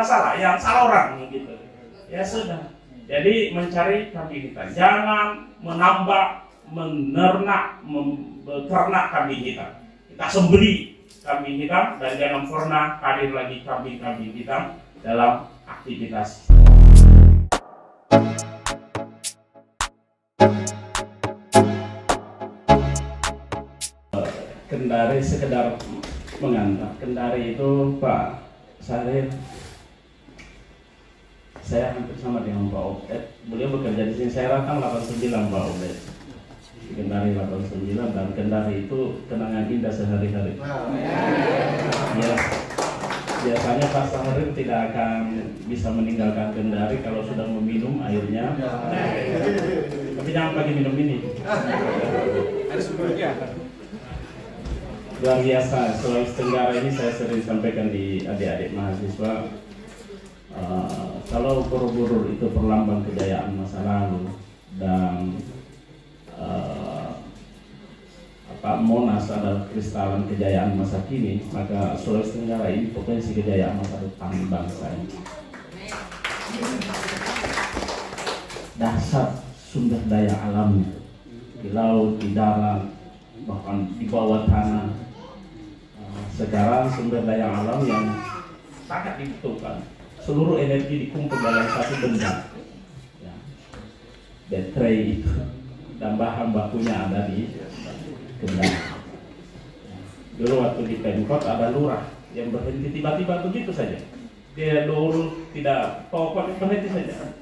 salah, yang salah orang gitu. Ya sudah. Jadi mencari kambing hitam, jangan menambah, menernak, beternak kambing hitam. Kita sembeli kambing hitam dan jangan pernah hadir lagi kambing-kambing hitam dalam aktivitas. Kendari sekedar mengantar. Kendari itu Pak Syarif, saya hampir sama dengan Pak Obed. Beliau bekerja di sini. Saya rakam 89 Pak Obed. Kendari 89 dan Kendari itu kenangan indah sehari-hari. Ya, biasanya Pak Syarif tidak akan bisa meninggalkan Kendari kalau sudah meminum airnya. Tapi jangan pakai minum ini. Harus bekerja. Luar biasa, Sulawesi Tenggara ini saya sering sampaikan di adik-adik mahasiswa. Kalau Borobudur itu perlambang kejayaan masa lalu dan Monas adalah kristalan kejayaan masa kini, maka Sulawesi Tenggara ini potensi kejayaan masa depan bangsa ini. Dasar sumber daya alamnya di laut, di darat, bahkan di bawah tanah. Sekarang sumber daya alam yang sangat dibutuhkan, seluruh energi dikumpul dalam satu benda, ya. Baterai itu dan bahan bakunya ada di Kendari. Dulu waktu di Pemkot ada lurah yang berhenti tiba-tiba begitu saja, dia dulu tidak pokok berhenti saja.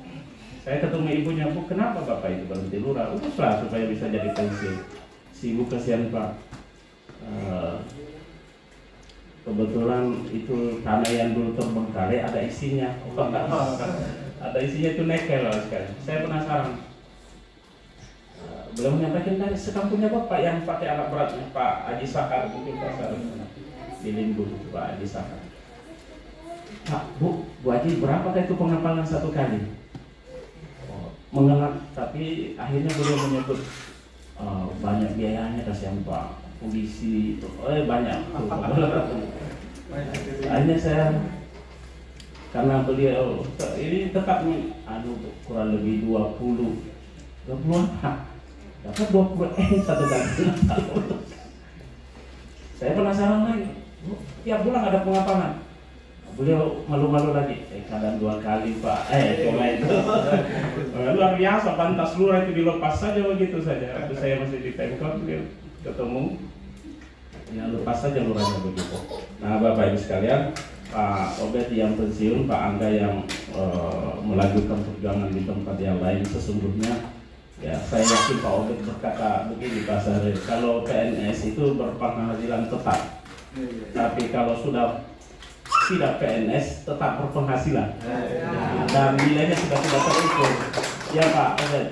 Saya ketemu ibunya, Bu, kenapa bapak itu berhenti lurah? Uruslah supaya bisa jadi pensiun. Si ibu kasihan Pak, kebetulan itu tanah yang dulu terbengkalai ada isinya. Ada isinya itu nekel sekali. Saya penasaran. Belum menyampaikan dari sekampungnya Bapak yang pakai alat beratnya, Pak Haji Sakar, mungkin pasar di Limbung, Pak Haji Sakar. Pak, Bu Haji, berapakah itu pengapalan satu kali? Mengelak, tapi akhirnya beliau menyebut banyak biayanya, kasihan Pak, polisi itu, banyak. Akhirnya saya, karena beliau ini tetap kurang lebih 20 dapat 20 satu kali. Saya penasaran lagi, tiap bulan ada pengapalan. Beliau malu-malu lagi, kadang 2 kali Pak, cuma itu. Luar biasa, pantas lurah itu dilepas saja begitu saja. Waktu saya masih di Pemkot, beliau ketemu, ya lepas saja lurahnya begitu. Nah Bapak Ibu sekalian, Pak Obed yang pensiun, Pak Angga yang melanjutkan perjuangan di tempat yang lain, sesungguhnya ya saya yakin Pak Obed berkata begini Pak Syarif, kalau PNS itu berpenghasilan tetap, tapi kalau sudah tidak PNS tetap berpenghasilan, dan nilainya sudah tidak terukur. Ya Pak Obed.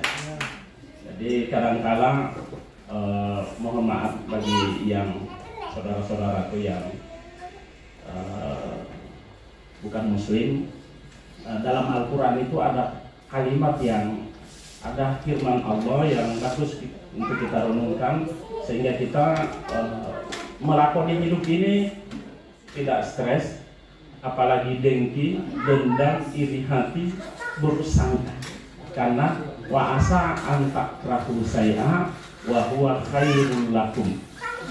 Jadi kadang-kadang mohon maaf bagi yang saudara-saudaraku yang bukan muslim, dalam Al-Quran itu ada kalimat yang ada firman Allah yang bagus untuk kita renungkan sehingga kita melakoni hidup ini tidak stres, apalagi dengki, dendam, iri hati, buruk sangka. Karena wa asa an takrahu syai'a wa huwa khairul lakum.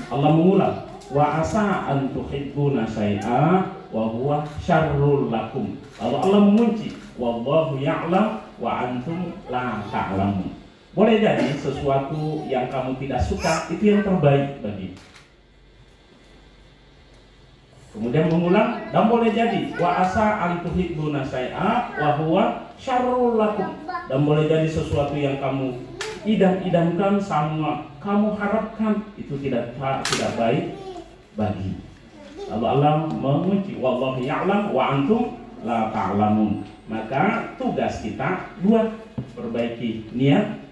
Allah mengulang, wa asa an tuhibbuna syai'a wa huwa syarrul lakum. Lalu Allah mengunci, wallahu ya'lam wa antum la ta'lamun. Boleh jadi sesuatu yang kamu tidak suka itu yang terbaik bagi. Kemudian mengulang, dan boleh jadi wa asa an tuhibbuna syai'a wa huwa syarrul lakum. Dan boleh jadi sesuatu yang kamu idam-idamkan, sama kamu harapkan itu tidak baik bagi. Lalu Allah mengunci, wallahu ya'lam wa antum la ta'lamun. Maka tugas kita 2, perbaiki niat.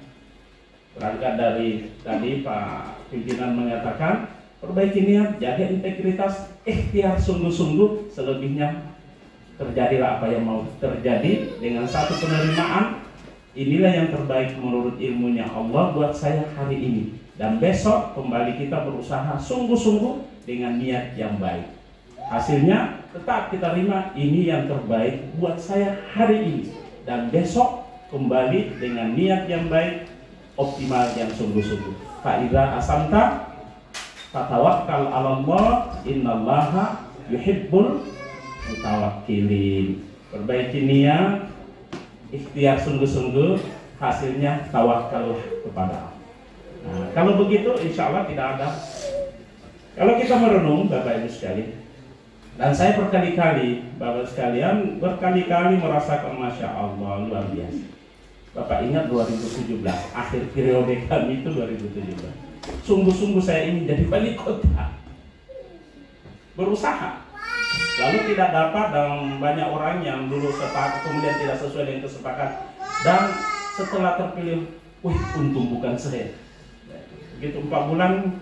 Berangkat dari tadi Pak pimpinan mengatakan, perbaiki niat, jaga integritas, ikhtiar sungguh-sungguh, selebihnya terjadilah apa yang mau terjadi dengan satu penerimaan. Inilah yang terbaik menurut ilmunya Allah buat saya hari ini. Dan besok kembali kita berusaha sungguh-sungguh dengan niat yang baik. Hasilnya tetap kita terima, ini yang terbaik buat saya hari ini. Dan besok kembali dengan niat yang baik, optimal yang sungguh-sungguh. Fa'idza asamta fatawakkal 'alallah, innallaha yuhibbul mutawakkilin. Perbaiki niat, ikhtiar sungguh-sungguh, hasilnya tawakal kepada Allah. Nah, kalau begitu insya Allah tidak ada. Kalau kita merenung Bapak Ibu sekalian, dan saya berkali-kali Bapak sekalian berkali-kali merasakan Masya Allah luar biasa. Bapak ingat 2017, akhir periode kami itu 2017. Sungguh-sungguh saya ingin jadi wali kota, berusaha, lalu tidak dapat, dan banyak orang yang dulu sepakat kemudian tidak sesuai dengan kesepakatan, dan setelah terpilih, wih untung bukan saya. Begitu 4 bulan,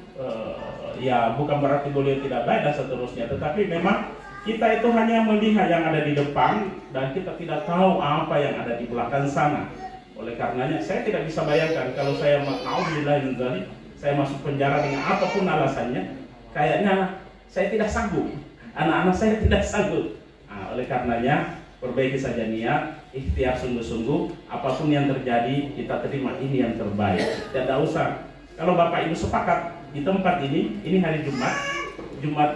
ya bukan berarti beliau tidak baik dan seterusnya, tetapi memang kita itu hanya melihat yang ada di depan dan kita tidak tahu apa yang ada di belakang sana. Oleh karenanya saya tidak bisa bayangkan kalau saya saya masuk penjara dengan apapun alasannya, kayaknya saya tidak sanggup, anak-anak saya tidak sanggup. Nah, oleh karenanya perbaiki saja niat, ikhtiar sungguh-sungguh, apapun yang terjadi kita terima ini yang terbaik. Tidak usah, kalau Bapak Ibu sepakat di tempat ini hari Jumat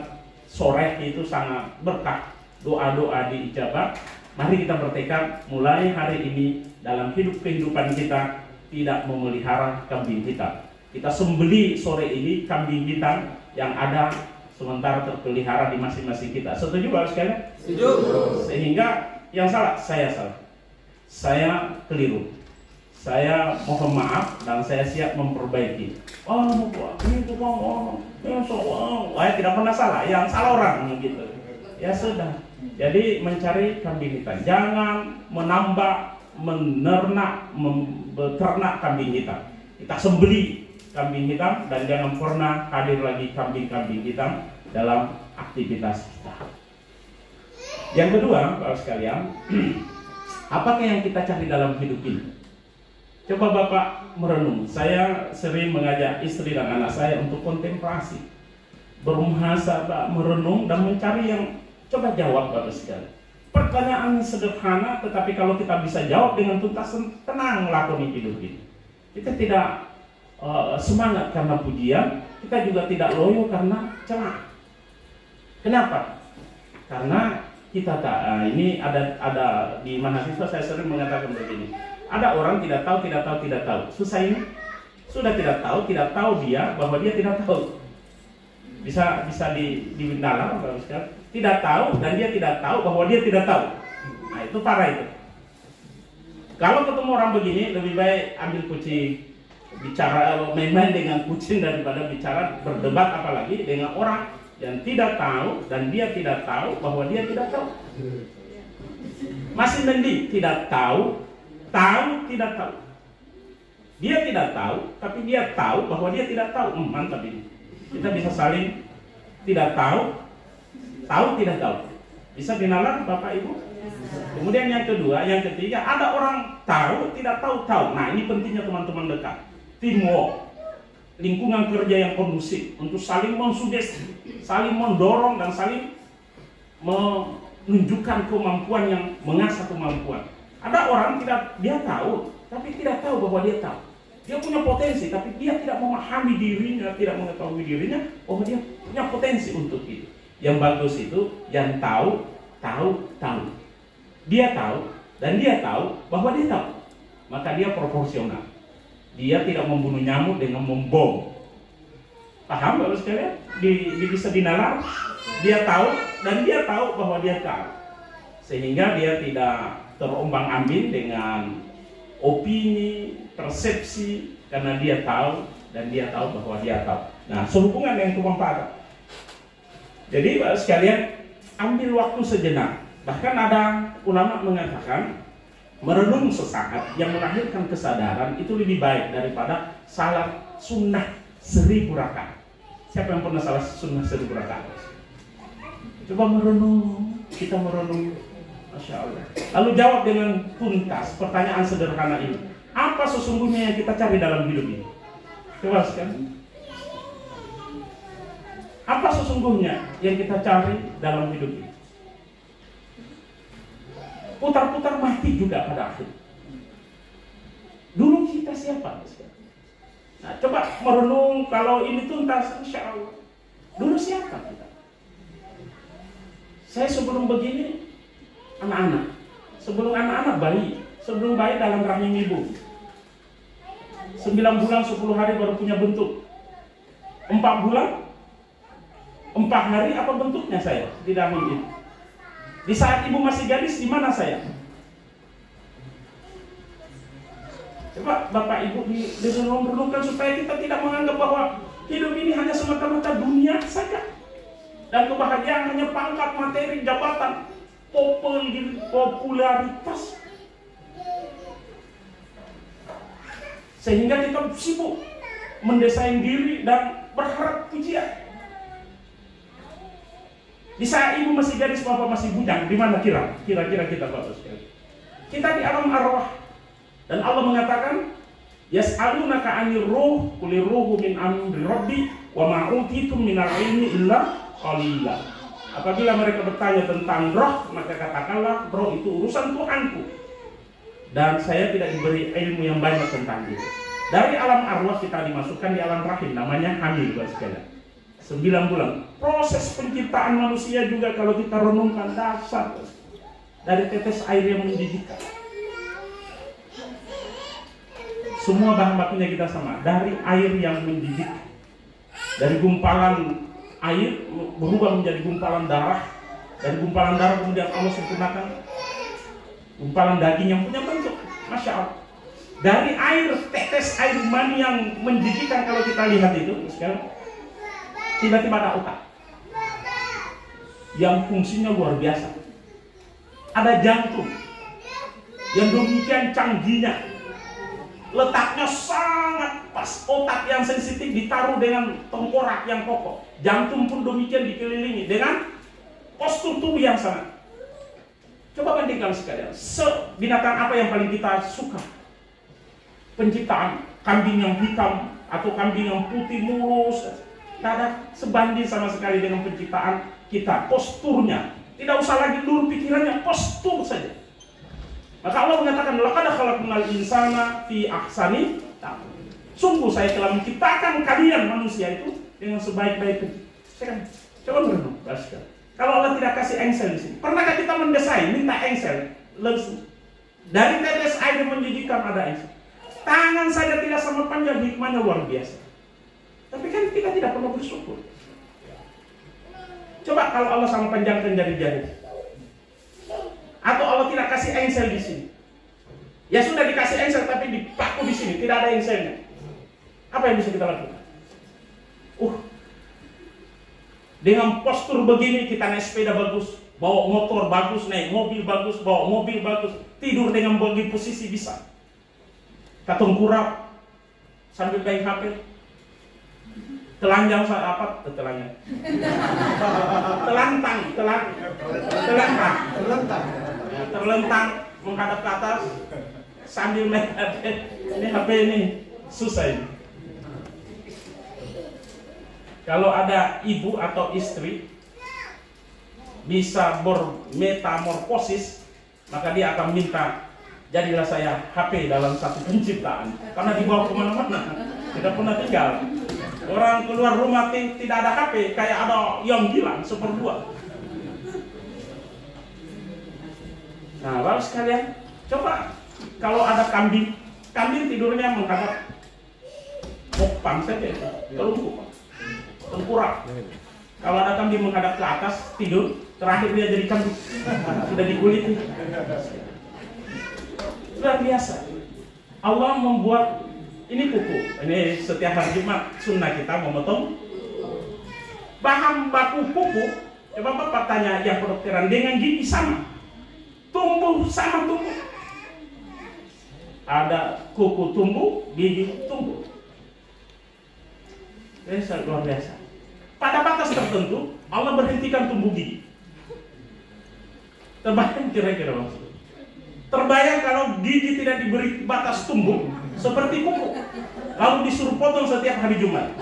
sore itu sangat berkah, doa-doa diijabah. Mari kita bertekad mulai hari ini dalam kehidupan kita tidak memelihara kambing hitam. Kita sembeli sore ini kambing hitam yang ada sementara terpelihara di masing-masing kita. Setuju Bapak sekalian? Setuju. Sehingga yang salah, saya salah, saya keliru, saya mohon maaf dan saya siap memperbaiki. Saya tidak pernah salah, yang salah orang gitu. Ya sudah. Jadi mencari kambing hitam, jangan menambah, beternak kambing hitam. Kita sembeli kambing hitam dan jangan pernah hadir lagi kambing-kambing hitam dalam aktivitas kita. Yang kedua, Bapak sekalian, apakah yang kita cari dalam hidup ini? Coba Bapak merenung. Saya sering mengajak istri dan anak saya untuk kontemplasi, bermuhasabah, merenung dan mencari yang coba jawab Bapak sekalian. Pertanyaan sederhana, tetapi kalau kita bisa jawab dengan tuntas, tenang lakoni hidup ini. Kita tidak semangat karena pujian, kita juga tidak loyo karena celah. Kenapa? Karena kita ini ada di mahasiswa saya sering mengatakan begini. Ada orang tidak tahu. Susah ini. Sudah tidak tahu dia bahwa dia tidak tahu. Bisa dibindalam Bapak sekalian. Tidak tahu dan dia tidak tahu bahwa dia tidak tahu. Nah, itu parah itu. Kalau ketemu orang begini lebih baik ambil kucing, bicara main-main dengan kucing daripada bicara berdebat apalagi dengan orang yang tidak tahu dan dia tidak tahu bahwa dia tidak tahu. Masih mending tidak tahu tidak tahu. Dia tidak tahu tapi dia tahu bahwa dia tidak tahu. Mantap ini. Kita bisa saling tidak tahu tidak tahu. Bisa dinalar Bapak Ibu? Kemudian yang ketiga, ada orang tahu tidak tahu. Nah, ini pentingnya teman-teman dekat. Teamwork, lingkungan kerja yang kondusif untuk saling mensugesti, saling mendorong dan saling menunjukkan kemampuan yang mengasah kemampuan. Ada orang dia tahu, tapi tidak tahu bahwa dia tahu. Dia punya potensi, tapi dia tidak memahami dirinya, tidak mengetahui dirinya bahwa dia punya potensi untuk itu. Yang bagus itu yang tahu. Dia tahu dan dia tahu bahwa dia tahu, maka dia proporsional. Dia tidak membunuh nyamuk dengan membom. Paham Bapak sekalian? Bisa dinalar. Dia tahu dan dia tahu bahwa dia tahu. Sehingga dia tidak terombang-ambing dengan opini, persepsi, karena dia tahu dan dia tahu bahwa dia tahu. Nah, sehubungan dengan kemanfaatan. Jadi Bapak sekalian, ambil waktu sejenak. Bahkan ada ulama mengatakan merenung sesaat yang melahirkan kesadaran itu lebih baik daripada salat sunnah 1000 rakaat. Siapa yang pernah salat sunnah 1000 rakaat? Coba merenung, kita merenung, Masya Allah. Lalu jawab dengan tuntas pertanyaan sederhana ini. Apa sesungguhnya yang kita cari dalam hidup ini? Coba sekali. Apa sesungguhnya yang kita cari dalam hidup ini? Putar-putar mati juga pada akhir. Dulu kita siapa? Nah, coba merenung kalau ini tuntas, insya Allah. Dulu siapa kita? Saya sebelum begini anak-anak, sebelum anak-anak bayi, sebelum bayi dalam rahim ibu. 9 bulan 10 hari baru punya bentuk. 4 bulan 4 hari apa bentuknya saya di dalam ibu? Di saat ibu masih gadis, di mana saya? Coba Bapak Ibu direnungkan supaya kita tidak menganggap bahwa hidup ini hanya semata-mata dunia saja. Dan kebahagiaan hanya pangkat, materi, jabatan, popularitas. Sehingga kita sibuk mendesain diri dan berharap pujian. Di saat ibu masih gadis, bapak masih bujang, di mana kira-kira kita bapak sekali? Kita di alam arwah. Dan Allah mengatakan, yas'alunaka 'anir ruh, qulir ruhu min amri rabbi, wa ma utitum minal ilmi illa qalila. Apabila mereka bertanya tentang roh, maka katakanlah roh itu urusan Tuhanku. Dan saya tidak diberi ilmu yang banyak tentang itu. Dari alam arwah kita dimasukkan di alam rahim, namanya hamil bapak sekalian. 9 bulan. Proses penciptaan manusia juga kalau kita renungkan dasar dari tetes air yang menjijikkan. Semua bahan bakunya kita sama, dari air yang menjijikkan. Dari gumpalan air berubah menjadi gumpalan darah. Dari gumpalan darah kemudian Allah sempurnakan gumpalan daging yang punya bentuk. Masya Allah. Dari air, tetes air mani yang menjijikkan kalau kita lihat itu sekarang. Tiba-tiba ada otak yang fungsinya luar biasa. Ada jantung yang demikian canggihnya, letaknya sangat pas. Otak yang sensitif ditaruh dengan tengkorak yang kokoh. Jantung pun demikian dikelilingi dengan postur tubuh yang sangat. Coba bandingkan sekalian, binatang apa yang paling kita suka? Penciptaan kambing yang hitam atau kambing yang putih mulus. Tidak ada sebanding sama sekali dengan penciptaan kita. Posturnya, tidak usah lagi lur pikirannya, postur saja. Maka Allah mengatakan, laqad khalaqnal insana fi ahsani taqwim. Sungguh saya telah menciptakan kalian manusia itu dengan sebaik-baiknya. Coba merenung, kalau Allah tidak kasih engsel di sini, pernahkah kita mendesain minta engsel? Dari tetes air menjijikkan ada engsel. Tangan saja tidak sama panjang, hikmahnya luar biasa. Tapi kan kita tidak perlu bersyukur. Coba kalau Allah sama panjangkan jari-jari, atau Allah tidak kasih engsel di sini. Ya sudah dikasih engsel tapi dipaku di sini, tidak ada engselnya. Apa yang bisa kita lakukan? Dengan postur begini kita naik sepeda bagus, bawa motor bagus, naik mobil bagus, bawa mobil bagus, tidur dengan bagi posisi bisa. Katungkurap sambil pegang HP. Telanjang saat apa? Telanjang. Terlentang menghadap ke atas sambil main HP. Ini HP ini susah ini. Kalau ada ibu atau istri bisa bermetamorfosis, maka dia akan minta, jadilah saya HP dalam satu penciptaan. Karena dibawa kemana-mana, tidak pernah tinggal. Orang keluar rumah tidak ada HP, kayak ada yang hilang seperdua. Nah, baru sekalian, coba kalau ada kambing tidurnya menghadap popang saja, telungkup, tengkurak. Kalau ada kambing menghadap ke atas tidur, terakhir dia jadi kambing, sudah dikuliti. Luar biasa. Allah membuat ini kuku. Ini setiap hari Jumat sunnah kita memotong bahan baku kuku. Coba Bapak tanya yang kedokteran, dengan gigi sama, tumbuh sama tumbuh. Ada kuku tumbuh, gigi tumbuh. Ini luar biasa. Pada batas tertentu Allah berhentikan tumbuh gigi. Terbayang kira-kira maksudnya? Terbayang kalau gigi tidak diberi batas tumbuh seperti kuku, lalu disuruh potong setiap hari Jumat.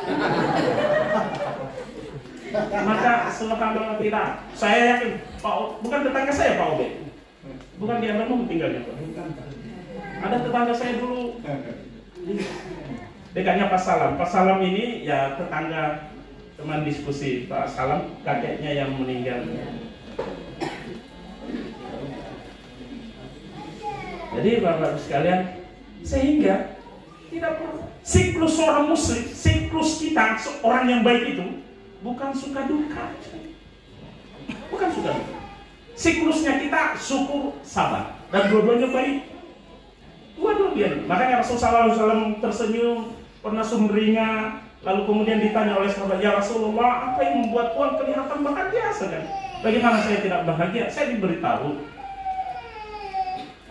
Maka selama tidak, saya yakin bukan tetangga saya Pak Obed, bukan di Bandung tinggalnya Pak. Ada tetangga saya dulu dekatnya Pak Salam. Pak Salam ini ya tetangga, teman diskusi Pak Salam, kakeknya yang meninggal. Jadi Bapak sekalian, sehingga tidak perlu siklus seorang muslim, siklus kita seorang yang baik itu bukan suka duka, bukan suka duka. Siklusnya kita syukur, sabar, dan dua-duanya baik. Dua-duanya. Makanya Rasulullah SAW tersenyum, pernah sumringah, lalu kemudian ditanya oleh sahabat, ya Rasulullah, apa yang membuat Tuhan kelihatan bahagia sekali? Bagaimana saya tidak bahagia? Saya diberitahu,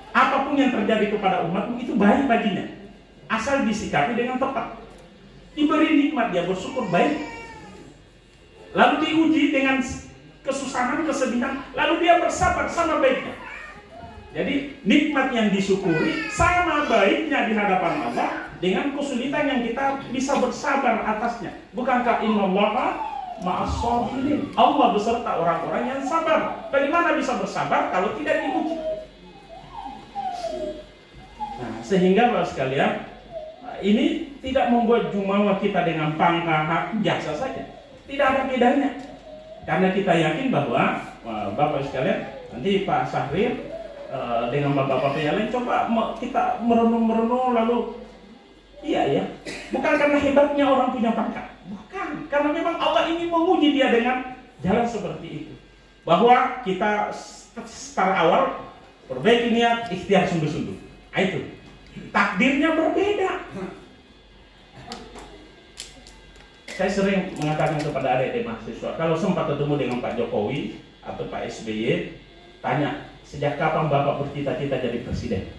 apapun yang terjadi kepada umatmu itu baik baginya, asal disikapi dengan tepat. Diberi nikmat, dia bersyukur baik. Lalu diuji dengan kesusahan, kesedihan, lalu dia bersabar sama baiknya. Jadi nikmat yang disyukuri sama baiknya di hadapan Allah dengan kesulitan yang kita bisa bersabar atasnya. Bukankah innallaha ma'as-sabirin? Allah beserta orang-orang yang sabar. Bagaimana bisa bersabar kalau tidak diuji? Nah, sehingga Bapak sekalian, ini tidak membuat jumawa kita dengan pangkat biasa saja. Tidak ada bedanya. Karena kita yakin bahwa Bapak sekalian, nanti Pak Syahrir dengan bapak-bapak yang lain coba kita merenung-merenung, lalu iya ya, bukan karena hebatnya orang punya pangkat, bukan, karena memang Allah ingin menguji dia dengan jalan seperti itu, bahwa kita secara awal perbaiki niat, ikhtiar sungguh-sungguh. Nah, itu takdirnya berbeda. Saya sering mengatakan kepada adik-adik mahasiswa, kalau sempat ketemu dengan Pak Jokowi atau Pak SBY, tanya, sejak kapan Bapak bercita-cita jadi presiden?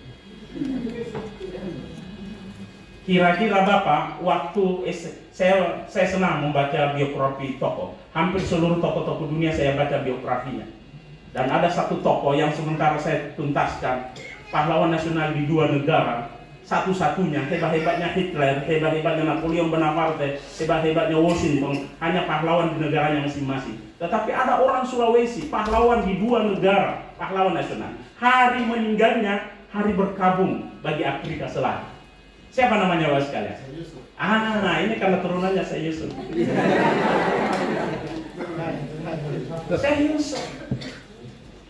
Kira-kira Bapak, waktu saya senang membaca biografi tokoh. Hampir seluruh tokoh-tokoh dunia saya baca biografinya. Dan ada satu tokoh yang sementara saya tuntaskan, pahlawan nasional di dua negara, satu-satunya, hebat-hebatnya Hitler, hebat-hebatnya Napoleon Bonaparte, hebat-hebatnya Washington, hanya pahlawan di negaranya masing-masing. Tetapi ada orang Sulawesi, pahlawan di dua negara, pahlawan nasional. Hari meninggalnya, hari berkabung bagi Afrika Selatan. Siapa namanya Bapak sekalian? Nah ini karena turunannya saya Yusuf. Saya Yusuf.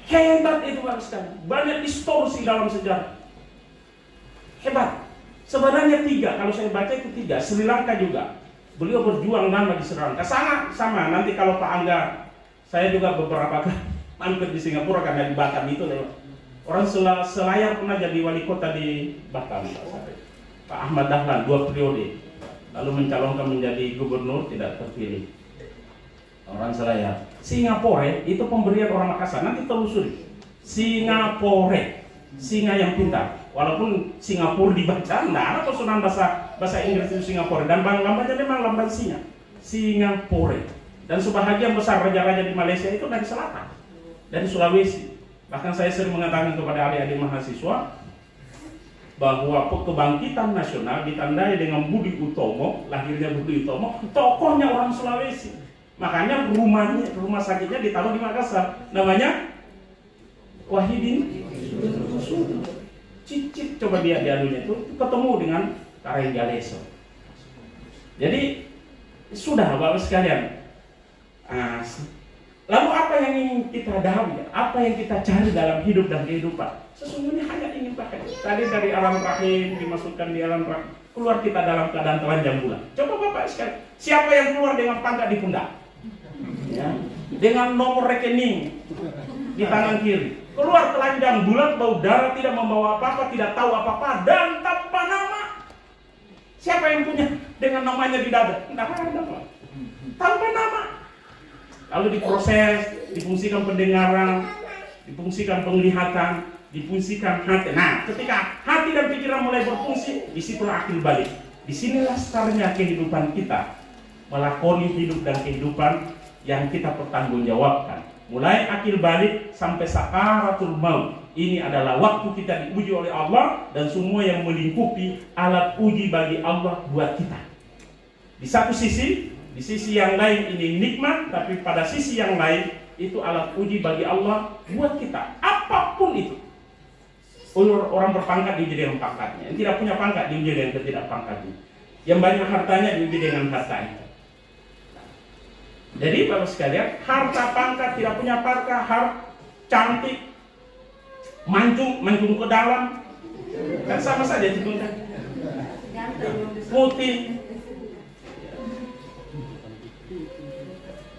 Hebat itu Bapak sekalian. Banyak distorsi dalam sejarah. Hebat. Sebenarnya tiga, kalau saya baca itu tiga. Sri Lanka juga. Beliau berjuang lama di Sri Lanka. Sama. Nanti kalau Pak Angga, saya juga beberapa kali mampir di Singapura karena di Batam itu. Orang selayar pernah jadi wali kota di Batam. Pak Ahmad Dahlan 2 periode. Lalu mencalonkan menjadi gubernur, tidak terpilih. Orang Selayar. Singapura itu pemberian orang Makassar. Nanti telusuri. Singapura. Singa yang pintar. Walaupun Singapura dibaca, tidak ada pesunan bahasa Inggris itu Singapura. Dan lambangnya memang lambang singa. Singapura. Dan sebahagian besar raja-raja di Malaysia itu dari selatan. Dari Sulawesi. Bahkan saya sering mengatakan kepada adik-adik mahasiswa bahwa kebangkitan nasional ditandai dengan Budi Utomo, lahirnya Budi Utomo, tokohnya orang Sulawesi. Makanya rumah sakitnya ditaruh di Makassar. Namanya Wahidin Cicip, coba dia di anunya itu ketemu dengan Karenggaleso. Jadi sudah Bapak sekalian. Lalu apa yang ingin kita dawi? Apa yang kita cari dalam hidup dan kehidupan? Sesungguhnya hanya ingin pakai. Tadi dari alam rahim dimasukkan di alam rahim, keluar kita dalam keadaan telanjang bulan. Coba Bapak sekalian, siapa yang keluar dengan pangkat di pundak? Ya, dengan nomor rekening di tangan kiri. Keluar telanjang bulat, bau darah, tidak membawa apa-apa, tidak tahu apa-apa, dan tanpa nama. Siapa yang punya dengan namanya di dada? Tidak ada Pak. Tanpa nama. Lalu diproses, difungsikan pendengaran, difungsikan penglihatan, difungsikan hati. Nah, ketika hati dan pikiran mulai berfungsi, disitulah akil balik. Disinilah startnya kehidupan kita, melakoni hidup dan kehidupan yang kita pertanggungjawabkan. Mulai akil balik sampai sakaratul maut. Ini adalah waktu kita diuji oleh Allah, dan semua yang melingkupi alat uji bagi Allah buat kita. Di satu sisi Di sisi yang lain ini nikmat, tapi pada sisi yang lain itu alat uji bagi Allah buat kita. Apapun itu. Orang berpangkat diuji dengan pangkatnya, yang tidak punya pangkat diuji dengan ketidakpangkatnya, yang banyak hartanya diuji dengan hartanya. Jadi Bapak sekalian, harta pangkat tidak punya pangkat, cantik, mancung ke dalam, kan sama saja itu kan. Putih,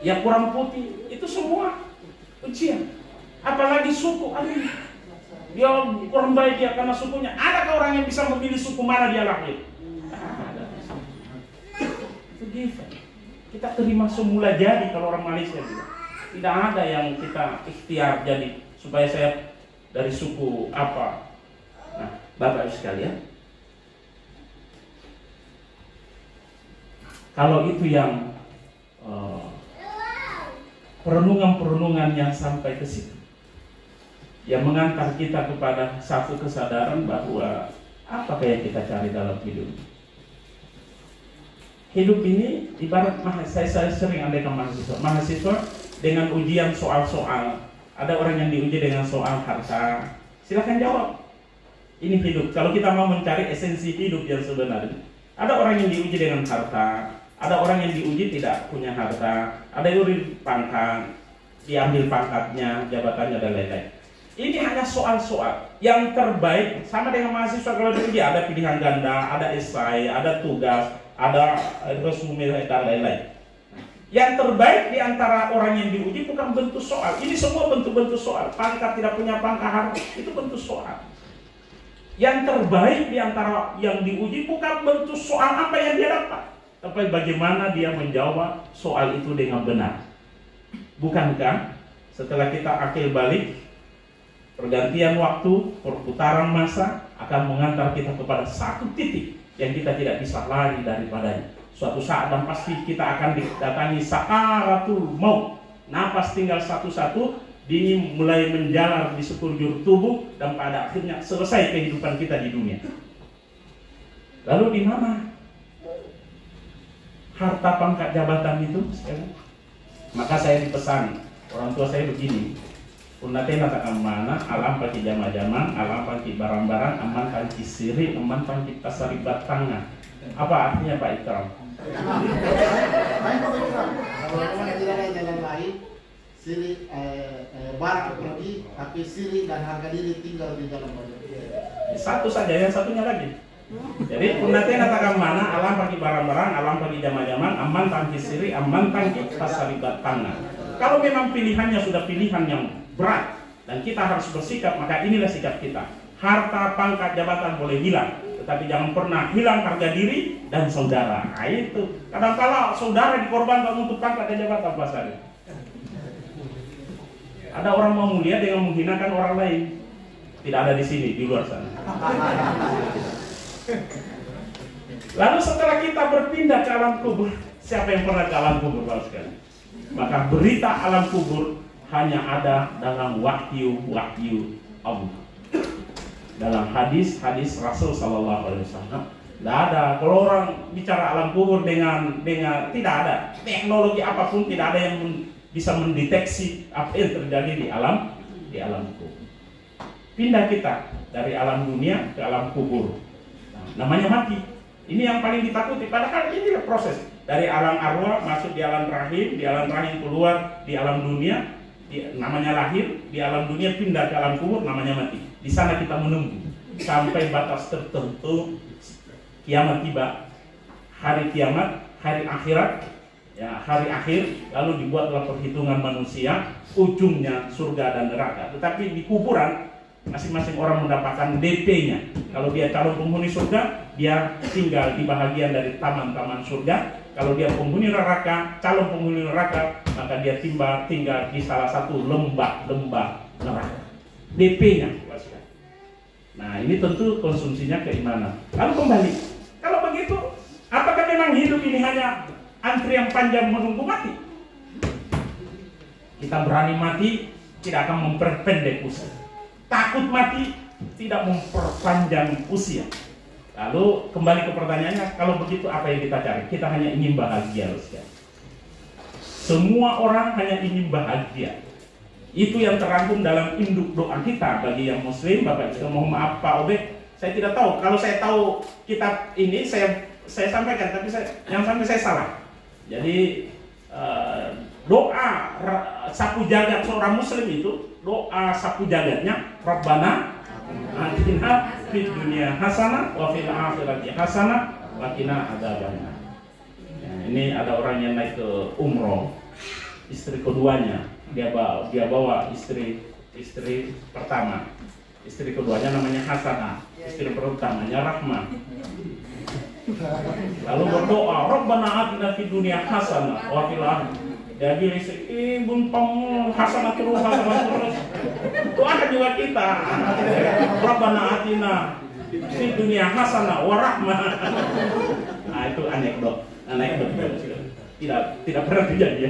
ya kurang putih, itu semua ujian. Apalagi suku, dia orang baik dia karena sukunya. Adakah orang yang bisa memilih suku mana dia lahir? Ada. Itu given. Kita terima semula jadi kalau orang Malaysia bilang. Tidak ada yang kita ikhtiar jadi supaya saya dari suku apa. Nah, Bapak Ibu sekalian, kalau itu yang perenungan-perenungan yang sampai ke situ, yang mengantar kita kepada satu kesadaran bahwa apakah yang kita cari dalam hidup. Hidup ini ibarat saya sering andaikan mahasiswa dengan ujian soal-soal. Ada orang yang diuji dengan soal harta, silakan jawab. Ini hidup. Kalau kita mau mencari esensi hidup yang sebenarnya, ada orang yang diuji dengan harta, ada orang yang diuji tidak punya harta, ada yang diuji pangkat, diambil pangkatnya, jabatannya dan lain-lain. Ini hanya soal-soal yang terbaik. Sama dengan mahasiswa kalau diuji ada pilihan ganda, ada esai, ada tugas, ada resume dan lain-lain. Yang terbaik di antara orang yang diuji bukan bentuk soal. Ini semua bentuk-bentuk soal. Pangkat tidak punya pangkat harta itu bentuk soal. Yang terbaik di antara yang diuji bukan bentuk soal apa yang dia dapat, tapi bagaimana dia menjawab soal itu dengan benar. Bukankah setelah kita akil balik, pergantian waktu, perputaran masa akan mengantar kita kepada satu titik yang kita tidak bisa lari daripadanya. Suatu saat dan pasti kita akan didatangi sakaratul maut. Napas tinggal satu-satu, dingin mulai menjalar di sekujur tubuh, dan pada akhirnya selesai kehidupan kita di dunia. Lalu di mana harta pangkat jabatan itu sekarang? Maka saya dipesan orang tua saya begini, Punatena takkan mana alam pagi jama-jama, alam pagi barang-barang, aman pagi siri, aman pagi pasari batangan. Apa artinya Pak Ikram? Kalau tidak ada jalan lain, siri barang pergi, tapi siri dan harga diri tinggal di dalam badan. Satu saja, yang satunya lagi. Jadi Punatena takkan mana alam pagi barang-barang, alam pagi jama-jama, aman pagi siri, aman pagi pasari batangan. Kalau memang pilihannya sudah pilihan yang berat dan kita harus bersikap, maka inilah sikap kita. Harta, pangkat, jabatan boleh hilang, tetapi jangan pernah hilang harga diri dan saudara. Nah, itu kadang-kala saudara dikorbankan untuk pangkat dan jabatan pasarnya. Ada orang mau mulia dengan menghinakan orang lain. Tidak ada di sini, di luar sana. Lalu setelah kita berpindah ke alam kubur, siapa yang pernah ke alam kubur Bapak sekalian? Maka berita alam kubur hanya ada dalam wahyu Allah. Dalam hadis-hadis Rasul Sallallahu Alaihi Wasallam, tidak ada. Kalau orang bicara alam kubur dengan tidak ada teknologi apapun, tidak ada yang bisa mendeteksi apa yang terjadi di alam kubur. Pindah kita dari alam dunia ke alam kubur. Nah, namanya mati. Ini yang paling ditakuti. Padahal ini proses dari alam arwah masuk di alam rahim keluar di alam dunia. Namanya lahir, di alam dunia pindah ke alam kubur, namanya mati. Di sana kita menunggu sampai batas tertentu kiamat tiba, hari kiamat, hari akhirat, ya hari akhir, lalu dibuatlah perhitungan manusia, ujungnya surga dan neraka. Tetapi di kuburan masing-masing orang mendapatkan DP-nya. Kalau dia calon penghuni surga, dia tinggal di bahagian dari taman-taman surga. Kalau dia penghuni neraka, calon penghuni neraka, maka dia tinggal di salah satu lembah neraka. DP-nya. Nah, ini tentu konsumsinya keimanan. Lalu kembali, kalau begitu, apakah memang hidup ini hanya antrian panjang menunggu mati? Kita berani mati, tidak akan memperpendek usia. Takut mati, tidak memperpanjang usia. Lalu kembali ke pertanyaannya, kalau begitu apa yang kita cari? Kita hanya ingin bahagia, Semua orang hanya ingin bahagia. Itu yang terangkum dalam induk doa kita bagi yang muslim. Bapak juga mohon maaf Pak Obed, saya tidak tahu. Kalau saya tahu kitab ini saya sampaikan, tapi yang sampai saya salah. Jadi doa sapu jagat seorang muslim itu, doa sapu jagatnya Rabbana atina fid dunya hasanah wa fil akhirati hasanah wa qina adzabannar. Ini ada orang yang naik ke umroh, istri keduanya dia bawa istri pertama, istri keduanya namanya Hasanah, istri pertamanya Rahmah. Lalu berdoa, Rabbana atina fid dunya hasanah wa fil akhirati. Dia bilang, ibun pamul hasanah terus. Doa juga kita. Rabbana atina fid dunya hasanah wa rahmah. Nah, itu anekdot tidak pernah terjadi.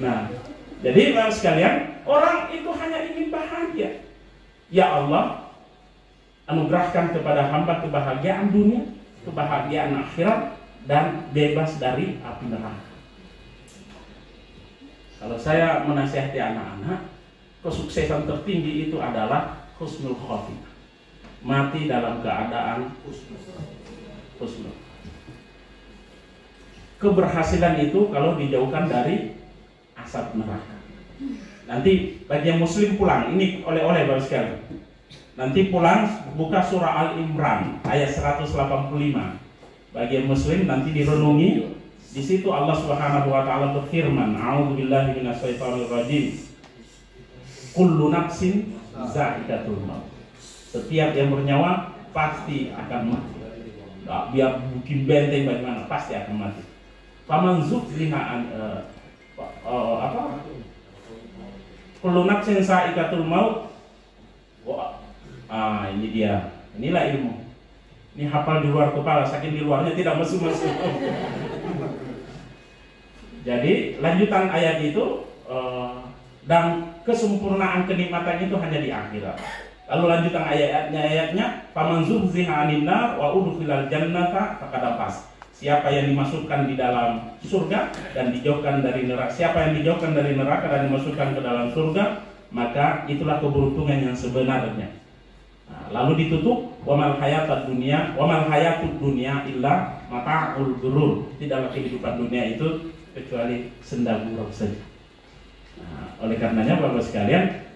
Nah, jadi Bapak sekalian, orang itu hanya ingin bahagia. Ya Allah, anugerahkan kepada hamba kebahagiaan dunia, kebahagiaan akhirat, dan bebas dari api neraka. Kalau saya menasihati anak-anak, kesuksesan tertinggi itu adalah husnul khotimah. Mati dalam keadaan husnul. Keberhasilan itu kalau dijauhkan dari asap neraka. Nanti bagi yang muslim pulang, ini oleh-oleh Bapak sekalian. Nanti pulang buka surah Al-Imran ayat 185. Bagi yang muslim nanti direnungi. Di situ Allah Subhanahu wa taala berfirman, A'udzubillahi minasyaitonir rajim. Kullu nafsin za'iqatul maut. Setiap yang bernyawa pasti akan mati. Biar bikin benteng bagaimana, pasti akan mati. Faman zuhziha kullu nafsin za'iqatul maut. Ini dia. Inilah ilmu. Ini hafal di luar kepala, saking di luarnya tidak masuk-masuk. Jadi lanjutan ayat itu, dan kesempurnaan kenikmatan itu hanya di akhirat. Lalu lanjutan ayatnya, faman zuhziha 'anil nar wa udkhilal jannata faqad faz. Siapa yang dimasukkan di dalam surga dan dijauhkan dari neraka, siapa yang dijauhkan dari neraka dan dimasukkan ke dalam surga, maka itulah keberuntungan yang sebenarnya. Lalu ditutup, wamal hayatud dunia illa mata'ul ghurur. Tidaklah kehidupan dunia itu kecuali senda gurau saja. Oleh karenanya Bapak sekalian,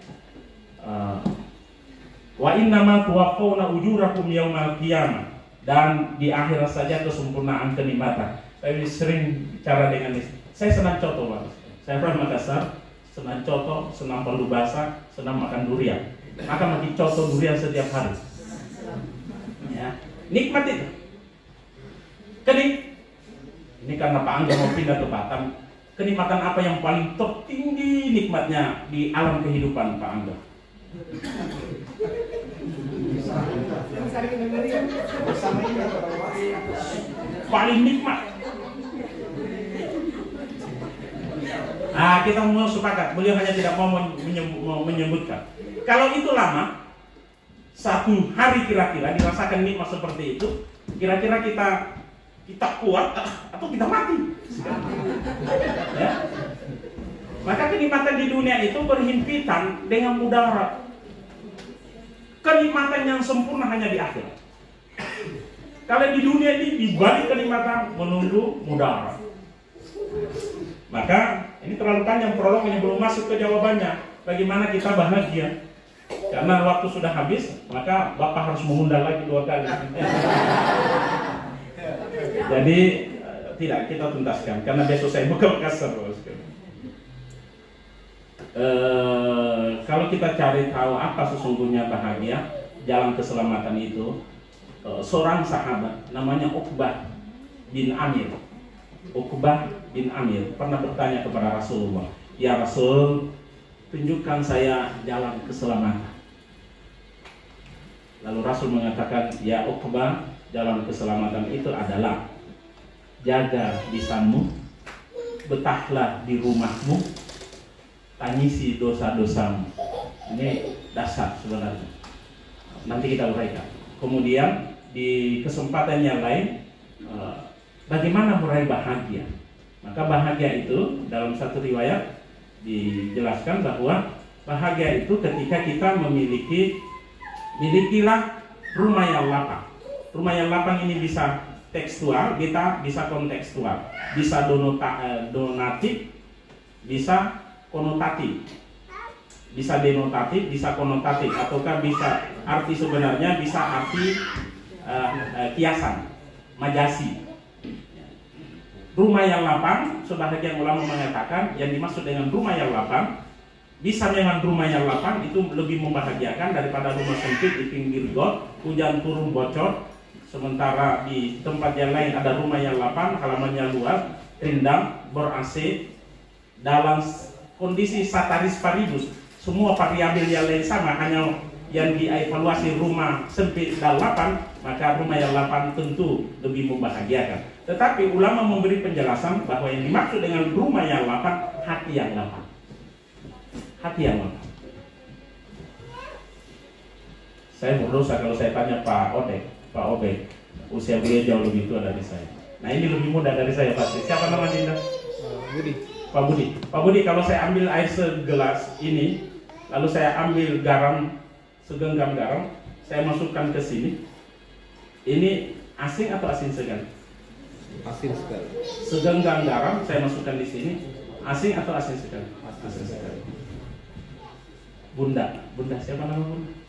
wa innama tuwaffawna ujurakum yaumal qiyamah. Dan di akhirat saja kesempurnaan kenikmatan. Saya sering bicara dengan istri. Saya senang coto, Pak. Saya pernah Makassar, senang coto, senang palu basah, senang makan durian. Maka makan coto durian setiap hari. Ya, nikmat itu. Ini karena Pak Angga mau pindah ke Batam. Kenikmatan apa yang paling tertinggi nikmatnya di alam kehidupan Pak Angga? Paling nikmat. Kita mau sepakat. Beliau hanya tidak mau menyebutkan. Kalau itu lama, satu hari kira-kira dirasakan nikmat seperti itu, kira-kira kita kuat atau kita mati. Ya? Maka kenikmatan di dunia itu berhimpitan dengan mudarat. Kenikmatan yang sempurna hanya di akhirat. Kalau di dunia ini dibalik kenikmatan menunggu mudarat. Maka ini terlalu panjang prolognya, belum masuk ke jawabannya. Bagaimana kita bahagia? Karena waktu sudah habis, maka Bapak harus mengundang lagi 2 kali. Jadi tidak, kita tuntaskan karena besok saya buka Makassar. Kalau kita cari tahu apa sesungguhnya bahagia, jalan keselamatan itu, seorang sahabat namanya Uqbah bin Amir. Uqbah bin Amir pernah bertanya kepada Rasulullah, "Ya Rasul, tunjukkan saya jalan keselamatan." Lalu Rasul mengatakan, "Ya Uqbah, jalan keselamatan itu adalah jaga lisanmu, betahlah di rumahmu, tangisi dosa-dosamu." Ini dasar sebenarnya. Nanti kita uraikan. Kemudian di kesempatan yang lain, bagaimana meraih bahagia? Maka bahagia itu dalam satu riwayat dijelaskan bahwa bahagia itu ketika kita milikilah rumah yang lapang. Rumah yang lapang ini bisa tekstual, kita bisa kontekstual, bisa donatif, bisa konotatif, bisa denotatif, bisa konotatif, ataukah bisa arti sebenarnya, bisa arti kiasan, majasi. Rumah yang lapang, sebagian ulama mengatakan yang dimaksud dengan rumah yang lapang, bisa dengan rumah yang lapang itu lebih membahagiakan daripada rumah sempit di pinggir got, hujan turun bocor. Sementara di tempat yang lain ada rumah yang lapang, halamannya luas, rindang, ber-AC, dalam kondisi sataris paribus, semua variabel yang lain sama, hanya yang dievaluasi rumah sempit dan lapang, maka rumah yang lapang tentu lebih membahagiakan. Tetapi ulama memberi penjelasan bahwa yang dimaksud dengan rumah yang lapang, hati yang lapang. Hati yang lapang. Saya berdosa kalau saya tanya Pak Obek, usia beliau jauh lebih tua dari saya. Nah ini lebih muda dari saya pasti. Siapa nama Dinda? Pak Budi, kalau saya ambil air segelas ini, lalu saya ambil garam, segenggam garam, saya masukkan ke sini. Ini asin atau asin segan? Asin sekali. Segenggam garam saya masukkan di sini, asin atau asin segan? Asin sekali. Bunda siapa nama Bunda?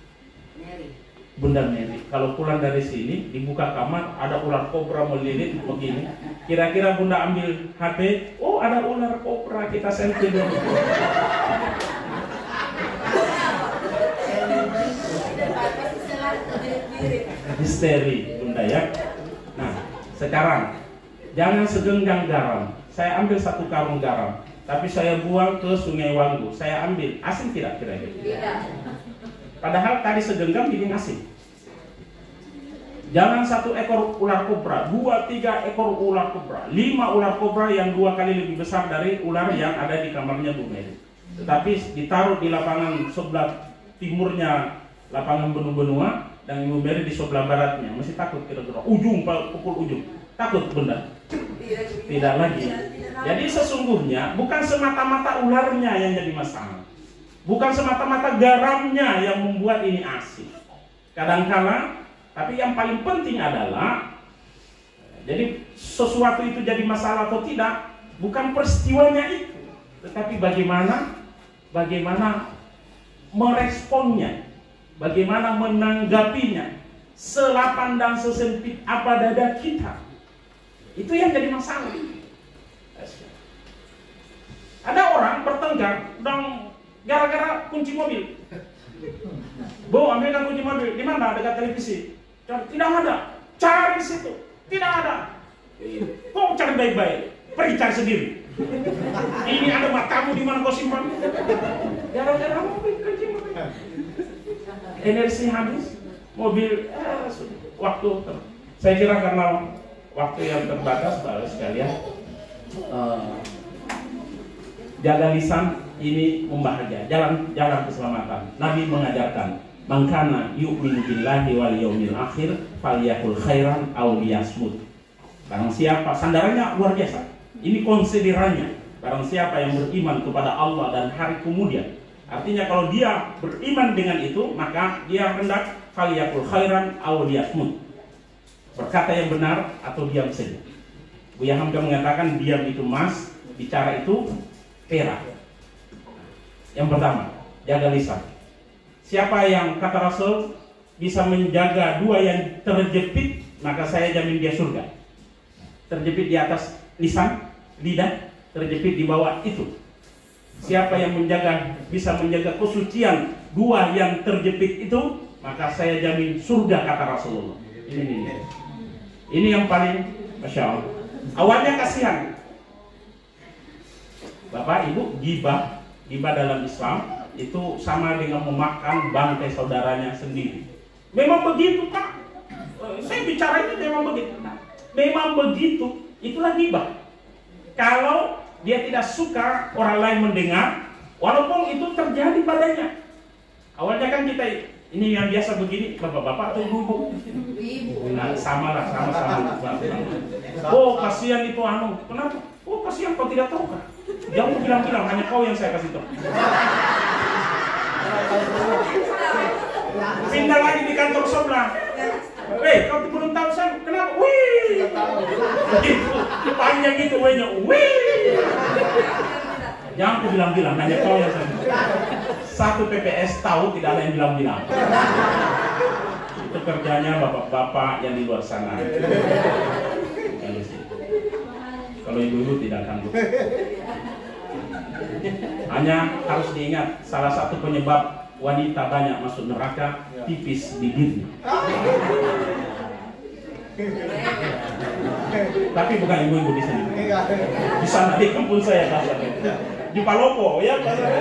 Bunda Mary, kalau pulang dari sini dibuka kamar ada ular kobra melilit begini, kira-kira Bunda ambil HP, oh ada ular kobra, kita selfie dulu. Histeri Bunda ya. Nah sekarang jangan segenggam garam, saya ambil satu karung garam, tapi saya buang ke Sungai Wanggu, saya ambil, asin tidak kira-kira? Tidak. Padahal tadi segenggam bikin asin. Jangan satu ekor ular kobra, 2-3 ekor ular kobra, 5 ular kobra yang 2 kali lebih besar dari ular yang ada di kamarnya Bu Mary. Tetapi ditaruh di lapangan sebelah timurnya lapangan benua dan Bu Mary di sebelah baratnya. Masih takut kira-kira ujung pukul ujung. Takut Bunda? Tidak lagi. Jadi sesungguhnya bukan semata-mata ularnya yang jadi masalah. Bukan semata-mata garamnya yang membuat ini asin. Kadangkala, tapi yang paling penting adalah, jadi sesuatu itu jadi masalah atau tidak, bukan peristiwanya itu, tetapi bagaimana meresponnya, bagaimana menanggapinya, selapang dan sesempit apa dada kita. Itu yang jadi masalah. Ada orang bertengkar dan gara-gara kunci mobil. Bu, ambilkan kunci mobil. Di mana? Dekat televisi. Tidak ada. Cari di situ. Tidak ada. Kau cari baik-baik. Pergi cari sendiri. Ini ada matamu di mana kau simpan? Gara-gara mobil, kunci mobil. Energi habis. Mobil, waktu. Saya kira karena waktu yang terbatas, Bapak sekalian. Jaga lisan. Ini membahagia, jalan keselamatan. Nabi mengajarkan, "Mangkana yu'minu billahi wal yaumil akhir falyakul khairan aw liyasmut." Barang siapa, sandarannya luar biasa. Ini konsiderannya. Barang siapa yang beriman kepada Allah dan hari kemudian. Artinya kalau dia beriman dengan itu, maka dia hendak falyakul khairan aw liyasmut. Berkata yang benar atau diam saja. Buya Hamka mengatakan diam itu emas, bicara itu perak. Yang pertama, jaga lisan. Siapa yang kata Rasul bisa menjaga 2 yang terjepit, maka saya jamin dia surga. Terjepit di atas lisan, lidah, terjepit di bawah itu. Siapa yang bisa menjaga kesucian 2 yang terjepit itu, maka saya jamin surga, kata Rasulullah. Ini yang paling Masya Allah. Awalnya kasihan. Bapak, Ibu, gibah dalam Islam itu sama dengan memakan bangkai saudaranya sendiri. Memang begitu, Pak. Saya bicara ini memang begitu. Nah, memang begitu. Itulah gibah. Kalau dia tidak suka orang lain mendengar, walaupun itu terjadi padanya. Awalnya kan kita Ini yang biasa begini, bapak-bapak atau ibu-ibu? Nah, sama. Oh, kasihan itu anu. Kenapa? Oh, kasihan kau tidak tahu kan? Jangan bilang-bilang, hanya kau yang saya kasih tahu. Pindah lagi di kantor sebelah. Kau belum tahu saya kenapa? Wih, panjang itu wehnya. Wih. Jangan aku bilang-bilang, hanya kau yang saya. Satu PPS tahu, tidak ada yang bilang-bilang. Itu kerjanya bapak-bapak yang di luar sana. Kalau ibu-ibu tidak sanggup. Hanya harus diingat, salah satu penyebab wanita banyak masuk neraka, tipis bibirnya. Tapi bukan ibu-ibu di sini. Di sana di kampung saya pasarnya. Di Palopo ya pasarnya.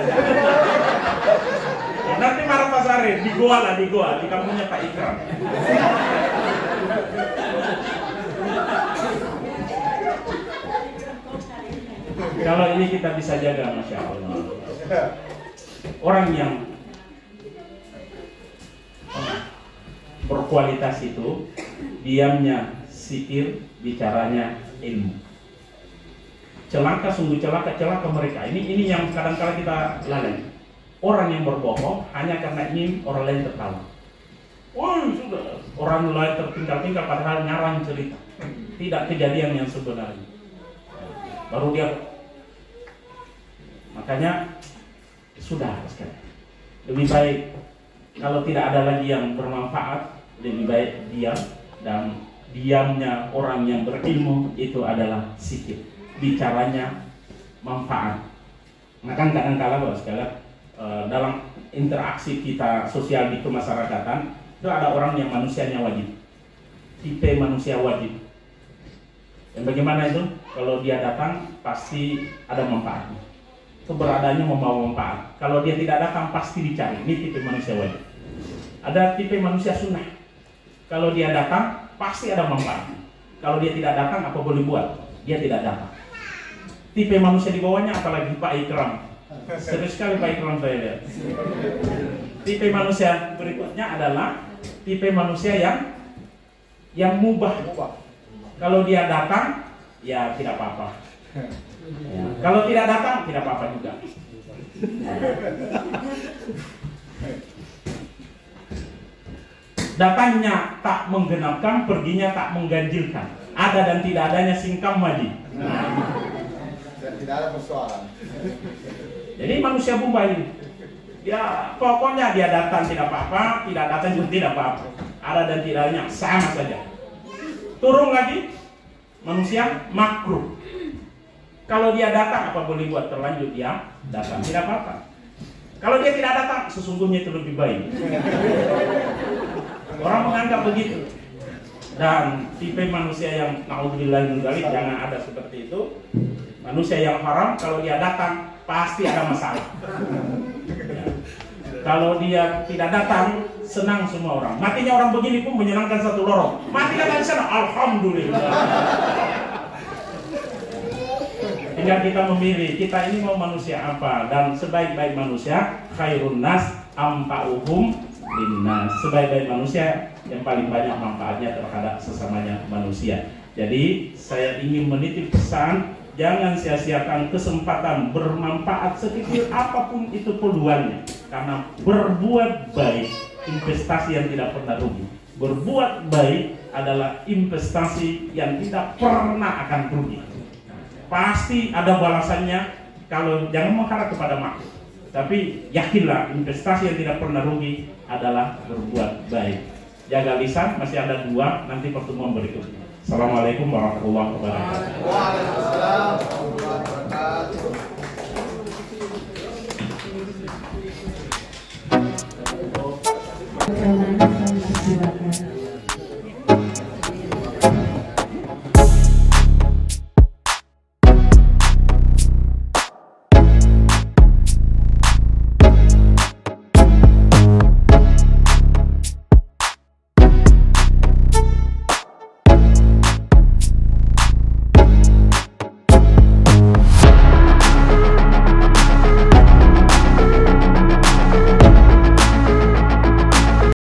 Nanti marah pasarnya di Goa di kampungnya Pak Ikram. Kalau ini kita bisa jaga, Masya Allah. Orang yang berkualitas itu diamnya sikir, bicaranya ilmu. Celaka, sungguh celaka mereka. Ini yang kadang-kala kita lalai. Orang yang berbohong hanya karena ingin orang lain tertawa. Oh sudah, orang lain tertinggal-tinggal padahal ngarang cerita, tidak kejadian yang sebenarnya. Baru dia. Makanya sudah sekali. Lebih baik kalau tidak ada lagi yang bermanfaat, lebih baik diam, dan diamnya orang yang berilmu itu adalah sikit, bicaranya manfaat. Maka kadang-kala Bapak sekalian, dalam interaksi kita sosial di kemasyarakatan itu ada orang yang manusianya wajib, tipe manusia wajib. Dan bagaimana itu? Kalau dia datang pasti ada manfaatnya. Keberadaannya membawa manfaat. Kalau dia tidak datang pasti dicari. Ini tipe manusia wajib. Ada tipe manusia sunnah. Kalau dia datang pasti ada manfaatnya. Kalau dia tidak datang apa boleh buat? Dia tidak datang. Tipe manusia di bawahnya apalagi Pak Ikram. Serius sekali Pak Ikram saya lihat. Tipe manusia berikutnya adalah tipe manusia yang mubah. Kalau dia datang ya tidak apa-apa. Ya. Kalau tidak datang tidak apa-apa juga. Datangnya tak menggenapkan, perginya tak mengganjilkan. Ada dan tidak adanya singkam wajib. Tidak ada persoalan. Jadi manusia bumba ini, ya pokoknya dia datang tidak apa-apa, tidak datang juga tidak apa-apa. Ada dan tidak adanya sama saja. Turun lagi manusia makruh. Kalau dia datang apa boleh buat, terlanjur dia datang tidak apa-apa. Kalau dia tidak datang sesungguhnya itu lebih baik. Orang menganggap begitu. Dan tipe manusia yang naudzubillah min dzalik jangan ada seperti itu. Manusia yang haram kalau dia datang pasti ada masalah. Ya. Kalau dia tidak datang senang semua orang. Matinya orang begini pun menyenangkan satu lorong. Mati datang di sana, alhamdulillah. Tinggal kita memilih, kita ini mau manusia apa. Dan sebaik-baik manusia khairun nas ampa'uhum linnas. Sebaik-baik manusia yang paling banyak manfaatnya terhadap sesamanya manusia. Jadi saya ingin menitip pesan, jangan sia-siakan kesempatan bermanfaat sekecil apapun itu peluangnya. Karena berbuat baik investasi yang tidak pernah rugi. Berbuat baik adalah investasi yang tidak pernah akan rugi. Pasti ada balasannya. Kalau jangan mengharap kepada makhluk, tapi yakinlah investasi yang tidak pernah rugi adalah berbuat baik. Jaga lisan, masih ada 2 nanti pertemuan berikutnya. Assalamualaikum warahmatullahi wabarakatuh. Waalaikumsalam warahmatullahi wabarakatuh. Silakan.